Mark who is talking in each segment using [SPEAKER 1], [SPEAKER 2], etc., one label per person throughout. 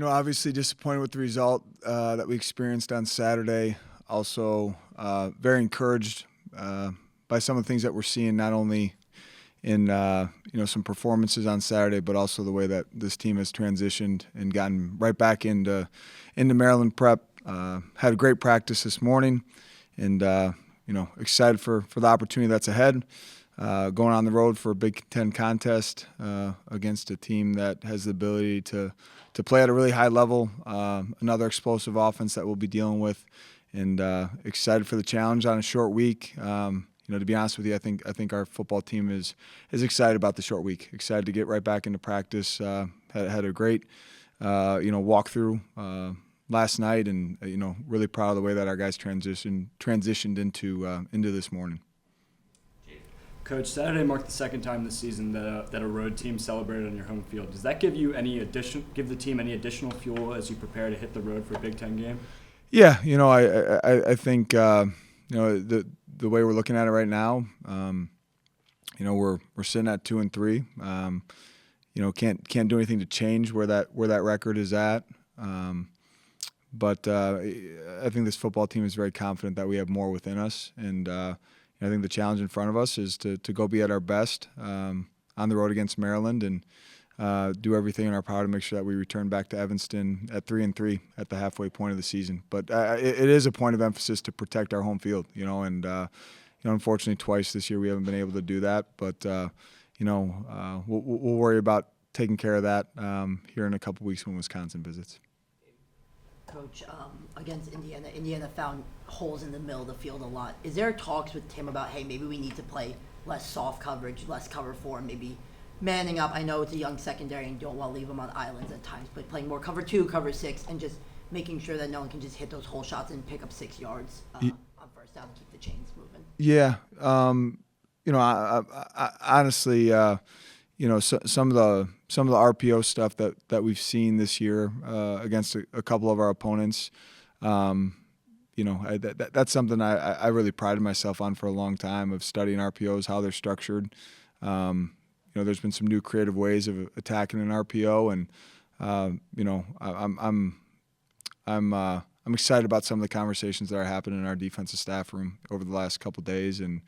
[SPEAKER 1] Obviously disappointed with the result that we experienced on Saturday. Also, very encouraged by some of the things that we're seeing, not only in some performances on Saturday, but also the way that this team has transitioned and gotten right back into Maryland prep. Had a great practice this morning, and excited for the opportunity that's ahead. Going on the road for a Big Ten contest against a team that has the ability to play at a really high level, another explosive offense that we'll be dealing with, and excited for the challenge on a short week. To be honest with you, I think our football team is excited about the short week. Excited to get right back into practice. Had a great walkthrough last night, and really proud of the way that our guys transitioned into this morning.
[SPEAKER 2] Coach, Saturday marked the second time this season that a road team celebrated on your home field. Does that give the team any additional fuel as you prepare to hit the road for a Big Ten game?
[SPEAKER 1] Yeah, I think the way we're looking at it right now, we're sitting at 2-3. Can't do anything to change where that record is at. But I think this football team is very confident that we have more within us, and I think the challenge in front of us is to go be at our best on the road against Maryland, and do everything in our power to make sure that we return back to Evanston at 3-3 at the halfway point of the season. But it is a point of emphasis to protect our home field, and unfortunately twice this year we haven't been able to do that. But we'll worry about taking care of that here in a couple weeks when Wisconsin visits.
[SPEAKER 3] Coach, against Indiana found holes in the middle of the field a lot. Is there talks with Tim about, hey, maybe we need to play less soft coverage, less cover four, maybe manning up? I know it's a young secondary and you don't want to leave them on islands at times, but playing more cover 2, cover 6, and just making sure that no one can just hit those hole shots and pick up 6 yards on first down and keep the chains moving.
[SPEAKER 1] Yeah. I honestly, some of the RPO stuff that we've seen this year against a couple of our opponents, that's something I really prided myself on for a long time, of studying RPOs, how they're structured. There's been some new creative ways of attacking an RPO, and I'm excited about some of the conversations that are happening in our defensive staff room over the last couple of days. And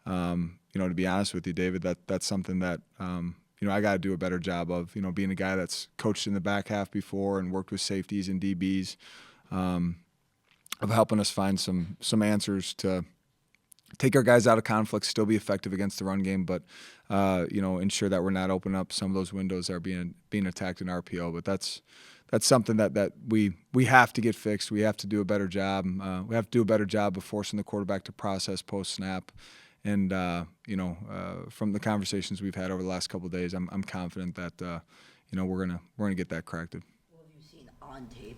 [SPEAKER 1] to be honest with you, David, that's something that I got to do a better job of. Being a guy that's coached in the back half before and worked with safeties and DBs, of helping us find some answers to take our guys out of conflict, still be effective against the run game, but ensure that we're not opening up some of those windows that are being attacked in RPO. But that's something that we have to get fixed. We have to do a better job. We have to do a better job of forcing the quarterback to process post snap. And from the conversations we've had over the last couple of days, I'm confident that we're gonna get that corrected.
[SPEAKER 3] What have you seen on tape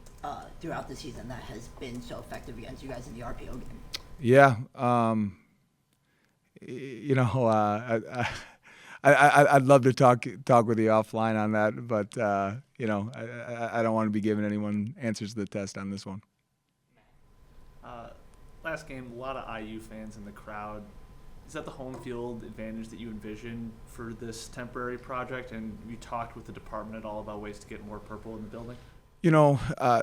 [SPEAKER 3] throughout the season that has been so effective against you guys in the RPO game?
[SPEAKER 1] Yeah, I'd love to talk with you offline on that, but I don't want to be giving anyone answers to the test on this one.
[SPEAKER 4] Last game, a lot of IU fans in the crowd. Is that the home field advantage that you envision for this temporary project? And you talked with the department at all about ways to get more purple in the building?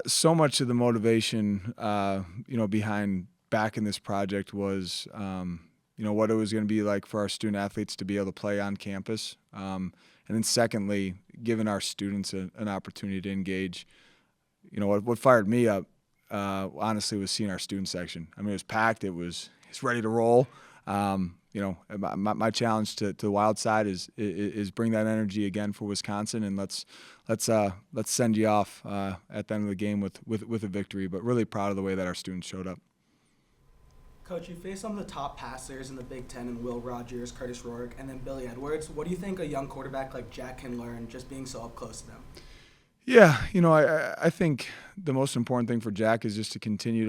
[SPEAKER 1] So much of the motivation, behind backing this project was, what it was going to be like for our student athletes to be able to play on campus. And then secondly, giving our students an opportunity to engage. What fired me up, honestly, was seeing our student section. I mean, it was packed. It's ready to roll. My challenge to the Wild side is bring that energy again for Wisconsin, and let's send you off at the end of the game with a victory. But really proud of the way that our students showed up.
[SPEAKER 5] Coach, you face some of the top passers in the Big Ten in Will Rogers, Curtis Rourke, and then Billy Edwards. What do you think a young quarterback like Jack can learn just being so up close to them?
[SPEAKER 1] Yeah, I think the most important thing for Jack is just to continue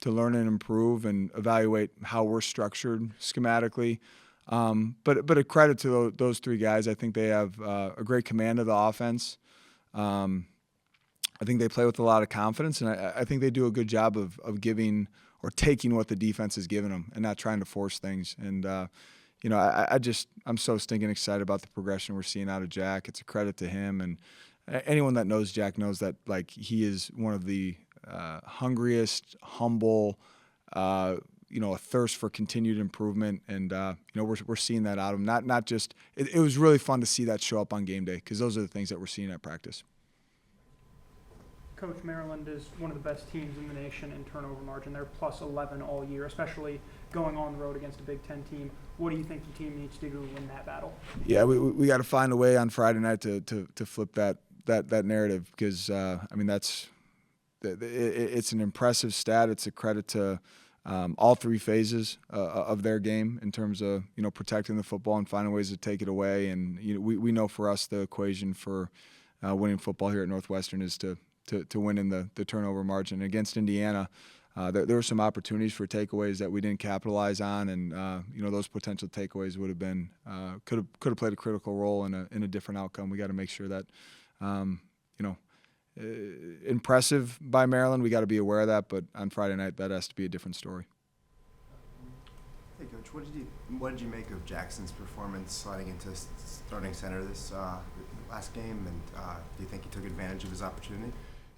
[SPEAKER 1] to learn and improve and evaluate how we're structured schematically. But a credit to those three guys. I think they have a great command of the offense. I think they play with a lot of confidence, and I think they do a good job of giving or taking what the defense is giving them and not trying to force things. And I'm so stinking excited about the progression we're seeing out of Jack. It's a credit to him, and anyone that knows Jack knows that like he is one of the hungriest, humble, a thirst for continued improvement, and we're seeing that out of him. Not just it was really fun to see that show up on game day because those are the things that we're seeing at practice.
[SPEAKER 6] Coach, Maryland is one of the best teams in the nation in turnover margin. They're plus 11 all year, especially going on the road against a Big Ten team. What do you think the team needs to do to win that battle?
[SPEAKER 1] Yeah, we got to find a way on Friday night to flip that narrative because it's an impressive stat. It's a credit to all three phases of their game in terms of protecting the football and finding ways to take it away. And we know for us the equation for winning football here at Northwestern is to win in the turnover margin. Against Indiana, there were some opportunities for takeaways that we didn't capitalize on, and those potential takeaways would have been could have played a critical role in a different outcome. We got to make sure that impressive by Maryland. We got to be aware of that, but on Friday night that has to be a different story.
[SPEAKER 7] Hey, Coach, what did you make of Jackson's performance sliding into starting center this last game, and do you think he took advantage of his opportunity?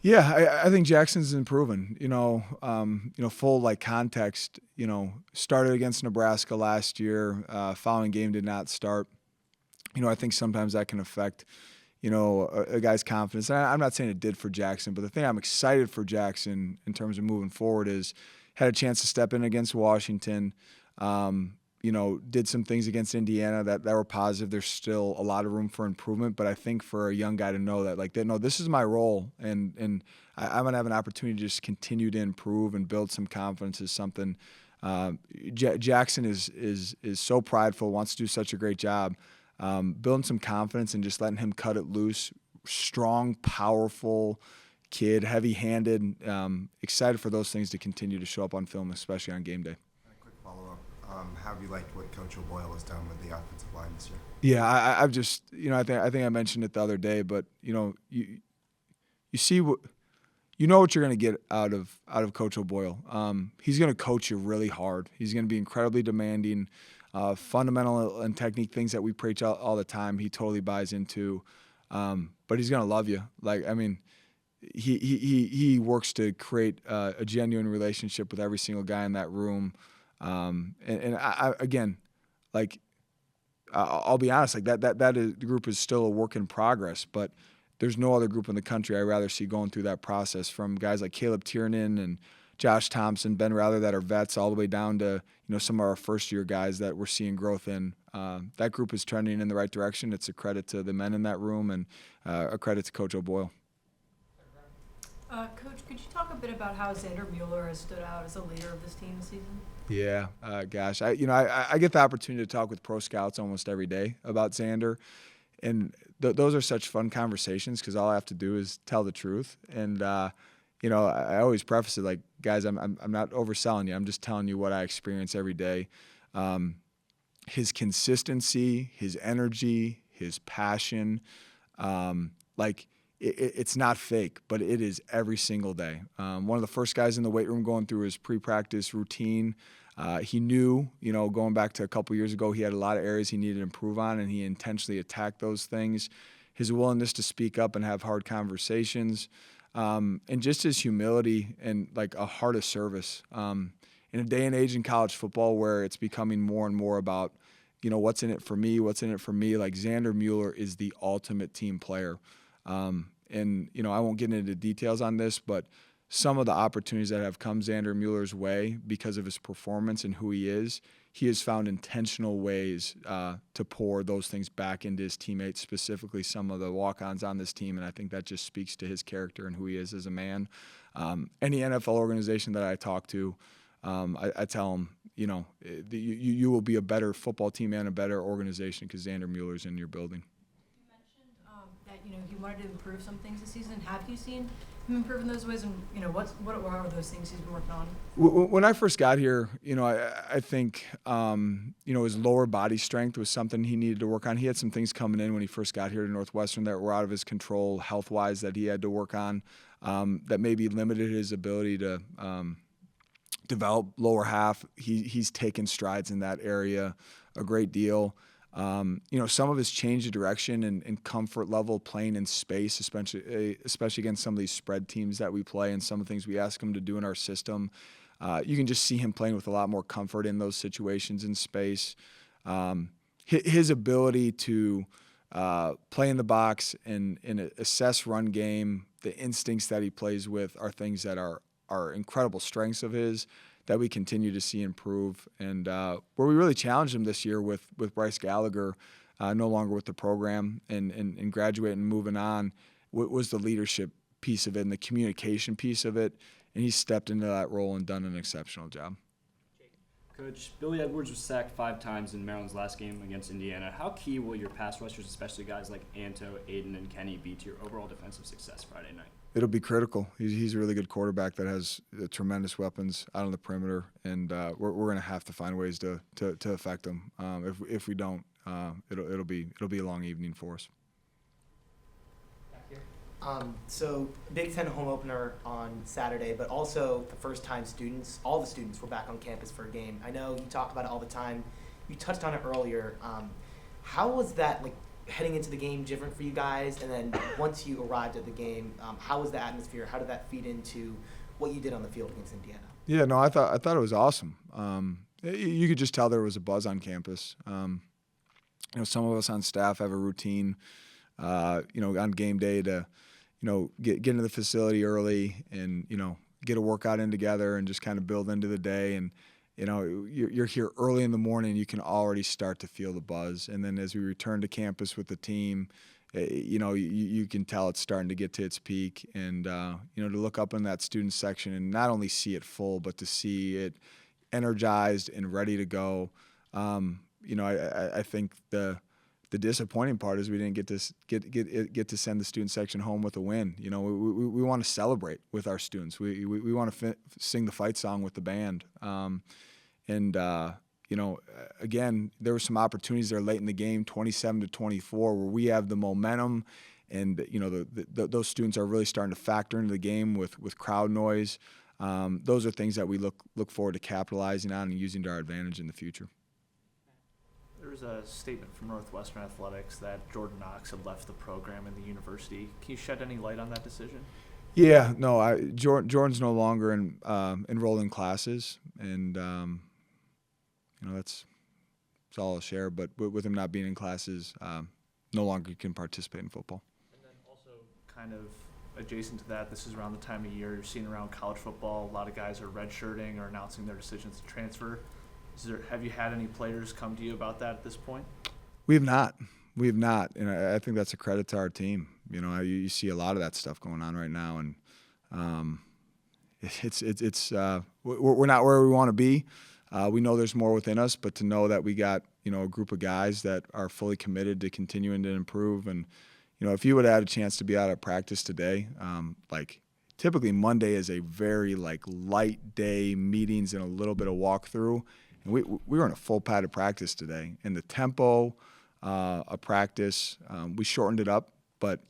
[SPEAKER 1] Yeah, I think Jackson's improving. Full context. Started against Nebraska last year. Following game did not start. I think sometimes that can affect a guy's confidence. And I'm not saying it did for Jackson, but the thing I'm excited for Jackson in terms of moving forward is had a chance to step in against Washington. Did some things against Indiana that were positive. There's still a lot of room for improvement, but I think for a young guy to know that, this is my role, and I'm going to have an opportunity to just continue to improve and build some confidence is something. Jackson is so prideful, wants to do such a great job. Building some confidence and just letting him cut it loose. Strong, powerful kid, heavy-handed. Excited for those things to continue to show up on film, especially on game day.
[SPEAKER 7] Quick follow-up. How have you liked what Coach O'Boyle has done with the offensive line this year?
[SPEAKER 1] Yeah, I've just, I think I mentioned it the other day, but you see what what you're going to get out of Coach O'Boyle. He's going to coach you really hard. He's going to be incredibly demanding. Fundamental and technique things that we preach all the time. He totally buys into, but he's going to love you. He works to create a genuine relationship with every single guy in that room. I again, I'll be honest, the group is still a work in progress, but there's no other group in the country I'd rather see going through that process, from guys like Caleb Tiernan and Josh Thompson, Ben Rather, that are vets, all the way down to some of our first-year guys that we're seeing growth in. That group is trending in the right direction. It's a credit to the men in that room and a credit to Coach O'Boyle.
[SPEAKER 8] Coach, could you talk a bit about how Xander Mueller has stood out as a leader of this team this season?
[SPEAKER 1] Yeah, gosh, I get the opportunity to talk with pro scouts almost every day about Xander, and those are such fun conversations because all I have to do is tell the truth. And I always preface it like, guys, I'm not overselling you. I'm just telling you what I experience every day. His consistency, his energy, his passion, it's not fake, but it is every single day. One of the first guys in the weight room going through his pre-practice routine. He knew, going back to a couple years ago, he had a lot of areas he needed to improve on, and he intentionally attacked those things. His willingness to speak up and have hard conversations, and just his humility and a heart of service. In a day and age in college football where it's becoming more and more about, what's in it for me, Xander Mueller is the ultimate team player. I won't get into details on this, but some of the opportunities that have come Xander Mueller's way because of his performance and who he has found intentional ways to pour those things back into his teammates, specifically some of the walk-ons on this team, and I think that just speaks to his character and who he is as a man. Any NFL organization that I talk to, I tell them, you will be a better football team and a better organization because Xander Mueller's in your building.
[SPEAKER 8] You mentioned that he wanted to improve some things this season. Have you seen him improve in those ways, and what are those things he's been working on?
[SPEAKER 1] When I first got here, I think his lower body strength was something he needed to work on. He had some things coming in when he first got here to Northwestern that were out of his control health-wise that he had to work on, that maybe limited his ability to develop lower half. He's taken strides in that area a great deal. Some of his change of direction and comfort level playing in space, especially against some of these spread teams that we play and some of the things we ask him to do in our system. You can just see him playing with a lot more comfort in those situations in space. His ability to play in the box and assess run game, the instincts that he plays with are things that are incredible strengths of his that we continue to see improve. And where we really challenged him this year with Bryce Gallagher no longer with the program and graduating and moving on was the leadership piece of it and the communication piece of it. And he stepped into that role and done an exceptional job.
[SPEAKER 2] Coach, Billy Edwards was sacked 5 times in Maryland's last game against Indiana. How key will your pass rushers, especially guys like Anto, Aiden, and Kenny, be to your overall defensive success Friday night?
[SPEAKER 1] It'll be critical. He's a really good quarterback that has tremendous weapons out on the perimeter, and we're going to have to find ways to affect him. If we don't, it'll be a long evening for us.
[SPEAKER 9] So Big Ten home opener on Saturday, but also the first time all the students were back on campus for a game. I know you talk about it all the time. You touched on it earlier. How was that, like, heading into the game different for you guys? And then once you arrived at the game, how was the atmosphere? How did that feed into what you did on the field against Indiana?
[SPEAKER 1] Yeah, no, I thought it was awesome. You could just tell there was a buzz on campus. Some of us on staff have a routine, on game day to get into the facility early and, get a workout in together and just kind of build into the day. And, you're here early in the morning, you can already start to feel the buzz. And then as we return to campus with the team, you can tell it's starting to get to its peak. And, to look up in that student section and not only see it full, but to see it energized and ready to go. I think the disappointing part is we didn't get to send the student section home with a win. We want to celebrate with our students. We want to sing the fight song with the band. Again, there were some opportunities there late in the game, 27-24, where we have the momentum, and those students are really starting to factor into the game with crowd noise. Those are things that we look forward to capitalizing on and using to our advantage in the future.
[SPEAKER 4] There was a statement from Northwestern Athletics that Jordan Knox had left the program and the university. Can you shed any light on that decision?
[SPEAKER 1] Yeah, no, Jordan's no longer enrolled in classes, and that's all I'll share. But with him not being in classes, no longer can participate in football.
[SPEAKER 4] And then also kind of adjacent to that, this is around the time of year you're seeing around college football, a lot of guys are redshirting or announcing their decisions to transfer. Have you had any players come to you about that at this point?
[SPEAKER 1] We have not, and I think that's a credit to our team. You see a lot of that stuff going on right now, and we're not where we want to be. We know there's more within us, but to know that we got a group of guys that are fully committed to continuing to improve, and if you would have had a chance to be out at practice today, typically Monday is a very light day, meetings and a little bit of walkthrough. And we were in a full padded practice today. And the tempo of practice, we shortened it up. But,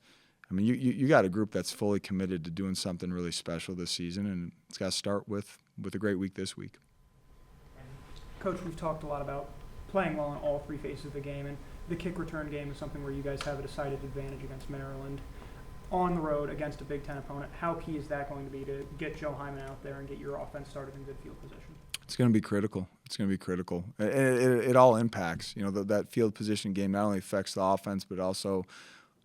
[SPEAKER 1] you got a group that's fully committed to doing something really special this season. And it's got to start with a great week this week.
[SPEAKER 6] Coach, we've talked a lot about playing well in all 3 phases of the game. And the kick return game is something where you guys have a decided advantage against Maryland. On the road against a Big Ten opponent, how key is that going to be to get Joe Hyman out there and get your offense started in good field position?
[SPEAKER 1] It's going to be critical. It all impacts. That field position game not only affects the offense, but also,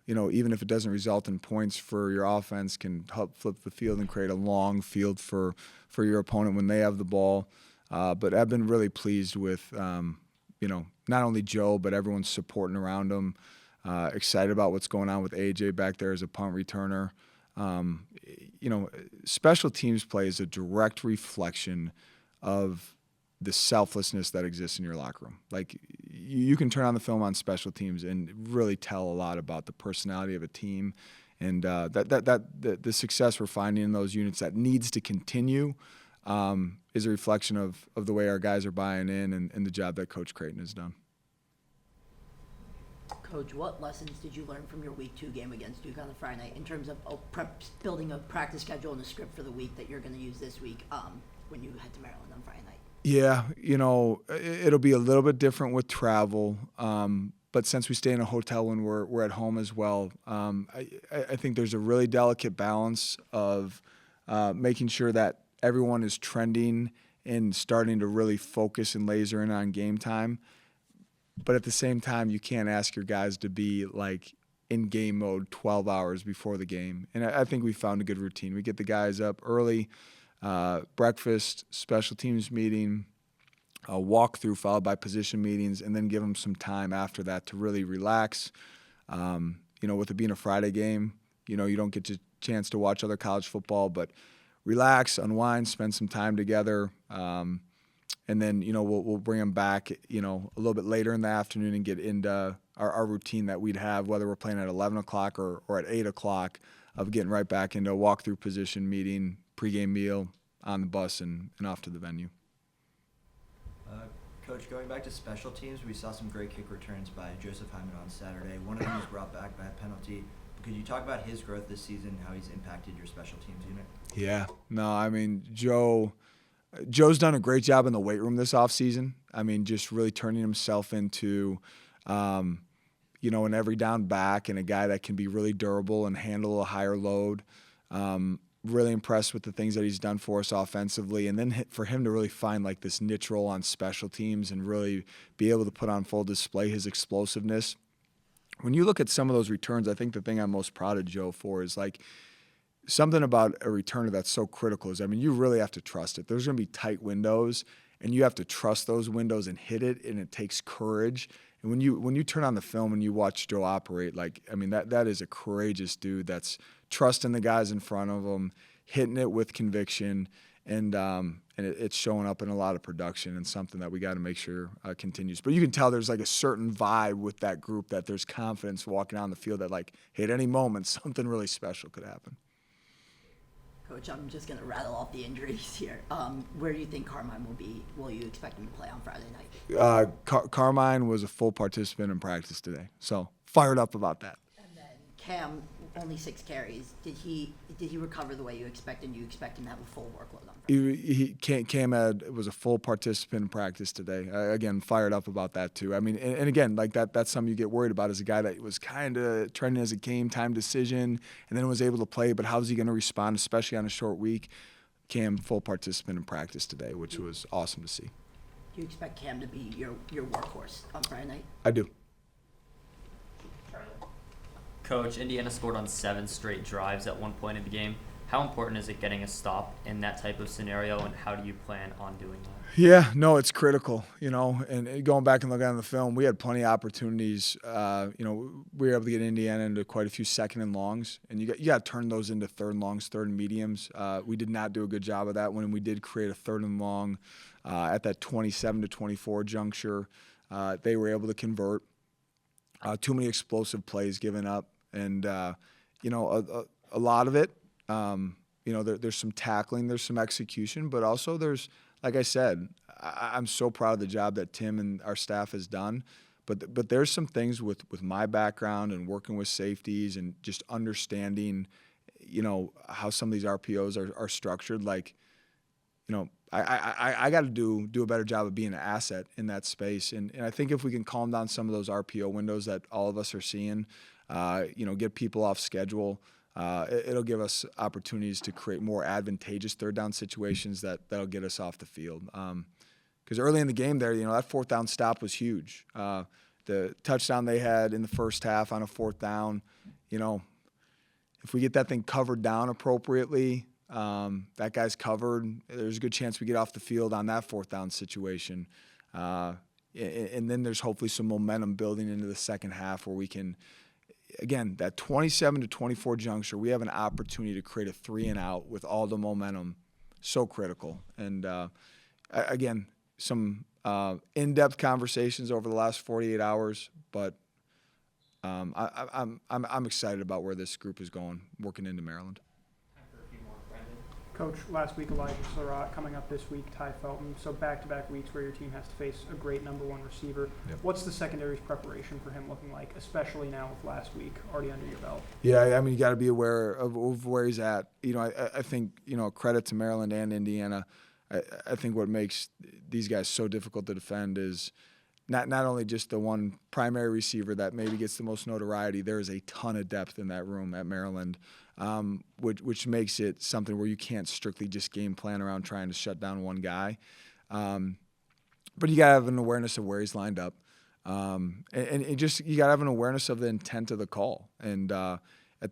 [SPEAKER 1] even if it doesn't result in points for your offense, can help flip the field and create a long field for your opponent when they have the ball. But I've been really pleased with, not only Joe, but everyone's supporting around him. Excited about what's going on with AJ back there as a punt returner. Special teams play is a direct reflection of the selflessness that exists in your locker room. You can turn on the film on special teams and really tell a lot about the personality of a team, and the success we're finding in those units that needs to continue is a reflection of the way our guys are buying in and the job that Coach Creighton has done.
[SPEAKER 3] Coach, what lessons did you learn from your Week 2 game against Duke on the Friday night in terms of building a practice schedule and a script for the week that you're going to use this week when you head to Maryland on Friday night?
[SPEAKER 1] Yeah, it'll be a little bit different with travel, but since we stay in a hotel when we're at home as well, I think there's a really delicate balance of making sure that everyone is trending and starting to really focus and laser in on game time. But at the same time, you can't ask your guys to be like in game mode 12 hours before the game. And I think we found a good routine. We get the guys up early, breakfast, special teams meeting, a walkthrough followed by position meetings, and then give them some time after that to really relax. With it being a Friday game, you don't get a chance to watch other college football, but relax, unwind, spend some time together. And then, we'll bring them back, a little bit later in the afternoon and get into our routine that we'd have, whether we're playing at 11 o'clock or at 8 o'clock, of getting right back into a walkthrough position meeting, pregame meal, on the bus, and off to the venue.
[SPEAKER 10] Coach, going back to special teams, we saw some great kick returns by Joseph Hyman on Saturday. One of them was brought back by a penalty. Could you talk about his growth this season, how he's impacted your special teams unit?
[SPEAKER 1] Yeah. No, I mean, Joe's done a great job in the weight room this offseason. I mean, just really turning himself into, an every down back and a guy that can be really durable and handle a higher load. Really impressed with the things that he's done for us offensively. And then for him to really find like this niche role on special teams and really be able to put on full display his explosiveness. When you look at some of those returns, I think the thing I'm most proud of Joe for is like something about a returner that's so critical is, you really have to trust it. There's going to be tight windows, and you have to trust those windows and hit it, and it takes courage. And when you turn on the film and you watch Joe operate, that is a courageous dude that's trusting the guys in front of him, hitting it with conviction, and it's showing up in a lot of production, and something that we got to make sure continues. But you can tell there's like a certain vibe with that group, that there's confidence walking on the field that like, hey, at any moment something really special could happen.
[SPEAKER 3] Coach, I'm just going to rattle off the injuries here. Where do you think Carmine will be? Will you expect him to play on Friday night?
[SPEAKER 1] Carmine was a full participant in practice today, so fired up about that.
[SPEAKER 3] And then Cam, only 6 carries. Did he recover the way you expected? You expect him to have a full workload on Friday?
[SPEAKER 1] Cam was a full participant in practice today. Again, fired up about that too. I mean, and again, like that's something you get worried about, as a guy that was kind of trending as a game time decision and then was able to play, but how's he going to respond, especially on a short week? Cam, full participant in practice today, which was awesome to see.
[SPEAKER 3] Do you expect Cam to be your workhorse on Friday night?
[SPEAKER 1] I do.
[SPEAKER 11] Coach, Indiana scored on 7 straight drives at one point in the game. How important is it getting a stop in that type of scenario, and how do you plan on doing that?
[SPEAKER 1] Yeah, no, it's critical, and going back and looking at the film, we had plenty of opportunities. We were able to get Indiana into quite a few second and longs, and you got to turn those into third and longs, third and mediums. We did not do a good job of that when we did create a third and long at that 27 to 24 juncture. They were able to convert. Too many explosive plays given up. And, a lot of it, there's some tackling, there's some execution, but also there's, like I said, I'm so proud of the job that Tim and our staff has done. But there's some things with my background and working with safeties and just understanding, how some of these RPOs are structured. Like, I got to do a better job of being an asset in that space. And I think if we can calm down some of those RPO windows that all of us are seeing, get people off schedule, it'll give us opportunities to create more advantageous third down situations that'll get us off the field. Because early in the game there, that 4th down stop was huge. The touchdown they had in the first half on a 4th down, if we get that thing covered down appropriately, that guy's covered, there's a good chance we get off the field on that 4th down situation. And then there's hopefully some momentum building into the second half where we can, again, that 27 to 24 juncture, we have an opportunity to create a 3 and out with all the momentum. So critical. And again, some in-depth conversations over the last 48 hours, but I'm excited about where this group is going, working into Maryland.
[SPEAKER 6] Coach, last week Elijah Surratt, coming up this week Ty Felton. So back-to-back weeks where your team has to face a great number 1 receiver. Yep. What's the secondary's preparation for him looking like, especially now with last week already under your belt?
[SPEAKER 1] Yeah, you got to be aware of where he's at. I think, credit to Maryland and Indiana. I think what makes these guys so difficult to defend is not only just the one primary receiver that maybe gets the most notoriety. There is a ton of depth in that room at Maryland, which makes it something where you can't strictly just game plan around trying to shut down one guy. But you got to have an awareness of where he's lined up. And you got to have an awareness of the intent of the call. And at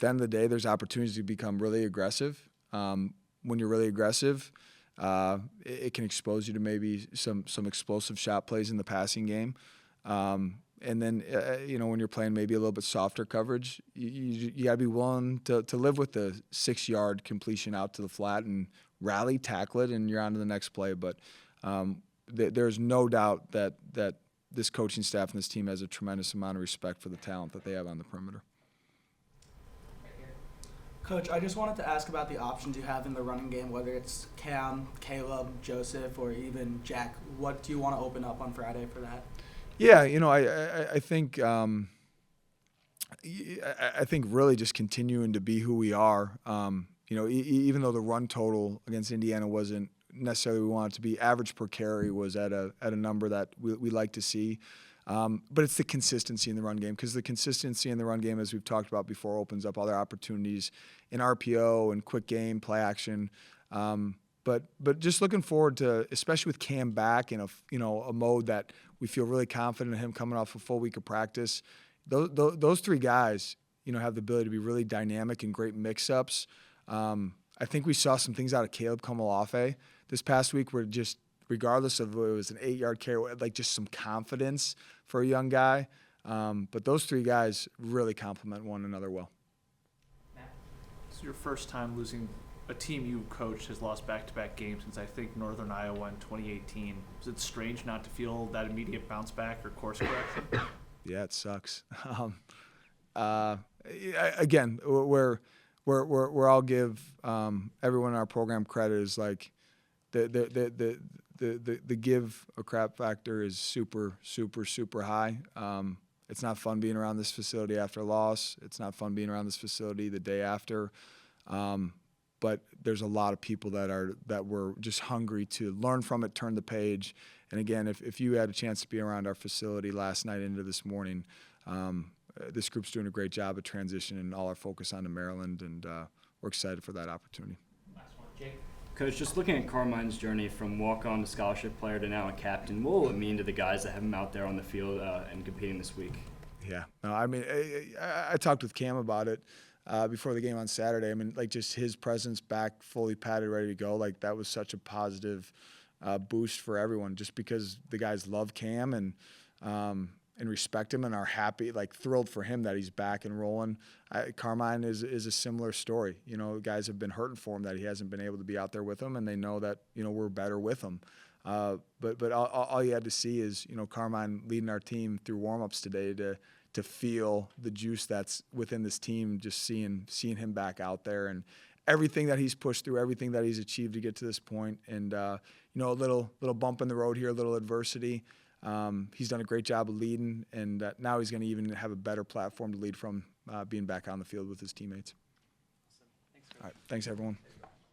[SPEAKER 1] the end of the day, there's opportunities to become really aggressive. When you're really aggressive, it can expose you to maybe some explosive shot plays in the passing game. And then, when you're playing maybe a little bit softer coverage, you got to be willing to live with the 6-yard completion out to the flat and rally, tackle it, and you're on to the next play. But there's no doubt that this coaching staff and this team has a tremendous amount of respect for the talent that they have on the perimeter.
[SPEAKER 5] Coach, I just wanted to ask about the options you have in the running game, whether it's Cam, Caleb, Joseph, or even Jack. What do you want to open up on Friday for that?
[SPEAKER 1] Yeah, I think really just continuing to be who we are. Even though the run total against Indiana wasn't necessarily we want it to be, average per carry was at a number that we like to see. But it's the consistency in the run game, because the consistency in the run game, as we've talked about before, opens up other opportunities in RPO and quick game, play action. But just looking forward to, especially with Cam back in a mode that we feel really confident in him coming off a full week of practice. Those three guys, have the ability to be really dynamic and great mix-ups. I think we saw some things out of Caleb Komolafe this past week where just, regardless of whether it was an 8-yard carry, like just some confidence for a young guy. But those three guys really complement one another well.
[SPEAKER 4] It's your first time losing. A team you coached has lost back-to-back games since I think Northern Iowa in 2018. Is it strange not to feel that immediate bounce back or course correction?
[SPEAKER 1] Yeah, it sucks. Again, where I'll give everyone in our program credit is like the give a crap factor is super, super, super high. It's not fun being around this facility after a loss. It's not fun being around this facility the day after. But there's a lot of people that were just hungry to learn from it, turn the page. And again, if you had a chance to be around our facility last night into this morning, this group's doing a great job of transitioning all our focus onto Maryland, and we're excited for that opportunity.
[SPEAKER 2] Last one, Jake. Coach, just looking at Carmine's journey from walk-on to scholarship player to now a captain, what will it mean to the guys that have him out there on the field and competing this week?
[SPEAKER 1] Yeah, no, I mean, I talked with Cam about it before the game on Saturday. I mean, like, just his presence back, fully padded, ready to go, like, that was such a positive boost for everyone, just because the guys love Cam and respect him and are happy, like, thrilled for him that he's back and rolling. Carmine is a similar story. Guys have been hurting for him that he hasn't been able to be out there with them, and they know that, we're better with him. But all you had to see is, Carmine leading our team through warm-ups today to feel the juice that's within this team, just seeing him back out there and everything that he's pushed through, everything that he's achieved to get to this point. And, a little bump in the road here, a little adversity. He's done a great job of leading, and now he's going to even have a better platform to lead from, being back on the field with his teammates.
[SPEAKER 4] Awesome. Thanks,
[SPEAKER 1] All right. Thanks, everyone.